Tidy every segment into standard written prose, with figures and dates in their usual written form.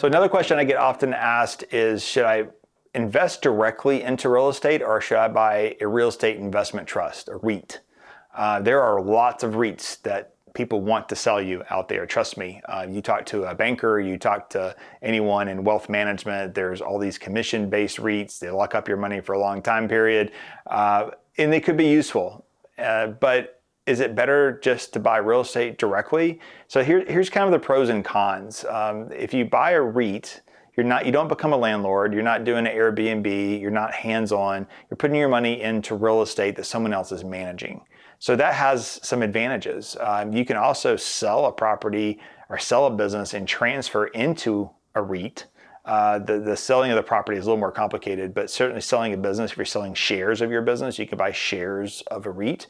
So another question I get often asked is, should I invest directly into real estate or should I buy a real estate investment trust, a REIT? There are lots of REITs that people want to sell you out there. Trust me, you talk to a banker, you talk to anyone in wealth management, there's all these commission-based REITs. They lock up your money for a long time period, and they could be useful. But is it better just to buy real estate directly? So here's kind of the pros and cons. If you buy a REIT, you don't become a landlord, you're not doing an Airbnb, you're not hands-on, you're putting your money into real estate that someone else is managing. So that has some advantages. You can also sell a property or sell a business and transfer into a REIT. The selling of the property is a little more complicated, but certainly selling a business, if you're selling shares of your business, you can buy shares of a REIT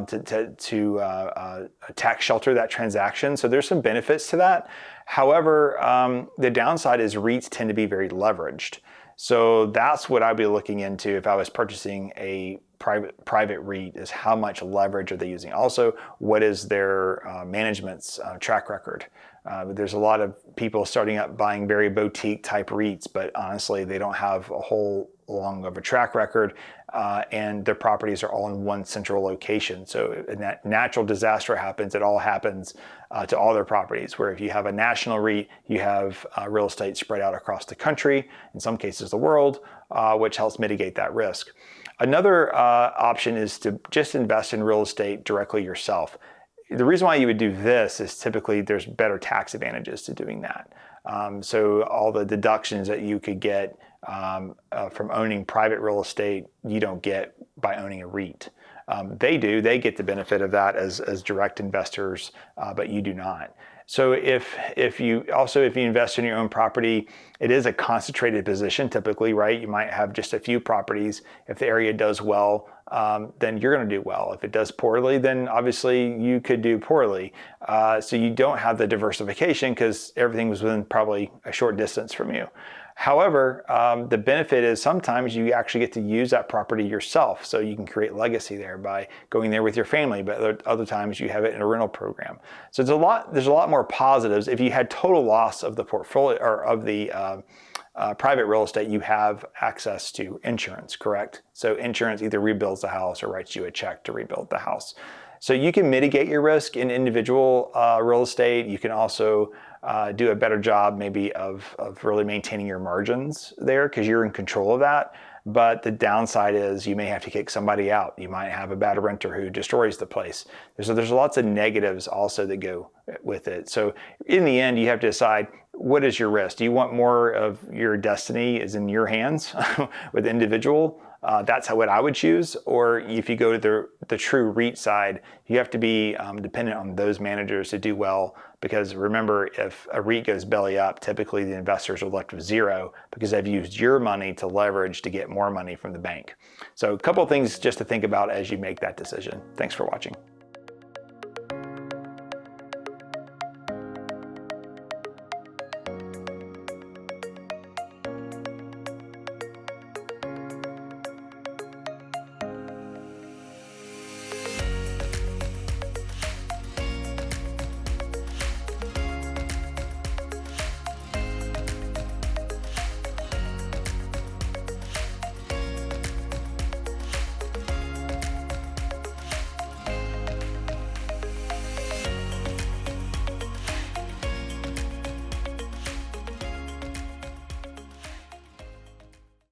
to tax shelter that transaction. So there's some benefits to that. However, the downside is REITs tend to be very leveraged. So that's what I'd be looking into if I was purchasing a private REIT, is how much leverage are they using? Also, what is their management's track record? There's a lot of people starting up buying very boutique type REITs, but honestly, they don't have a whole long of a track record, and their properties are all in one central location. So if a natural disaster happens, it all happens to all their properties. Where if you have a national REIT, you have real estate spread out across the country, in some cases the world, which helps mitigate that risk. Another option is to just invest in real estate directly yourself. The reason why you would do this is typically there's better tax advantages to doing that. So all the deductions that you could get from owning private real estate, you don't get by owning a REIT. They get the benefit of that as direct investors, but you do not. So if you invest in your own property, it is a concentrated position typically, right? You might have just a few properties. If the area does well, then you're going to do well. If it does poorly, then obviously you could do poorly. So you don't have the diversification because everything was within probably a short distance from you. However, the benefit is sometimes you actually get to use that property yourself, so you can create legacy there by going there with your family, but other times you have it in a rental program. So there's a lot more positives. If you had total loss of the portfolio or of the private real estate, you have access to insurance, correct? So insurance either rebuilds the house or writes you a check to rebuild the house. So you can mitigate your risk in individual real estate. You can also do a better job maybe of really maintaining your margins there because you're in control of that. But the downside is you may have to kick somebody out. You might have a bad renter who destroys the place. There's lots of negatives also that go with it. So in the end, you have to decide, what is your risk? Do you want more of your destiny is in your hands with individual? That's what I would choose. Or if you go to the true REIT side, you have to be dependent on those managers to do well. Because remember, if a REIT goes belly up, typically the investors are left with zero because they've used your money to leverage to get more money from the bank. So a couple of things just to think about as you make that decision. Thanks for watching.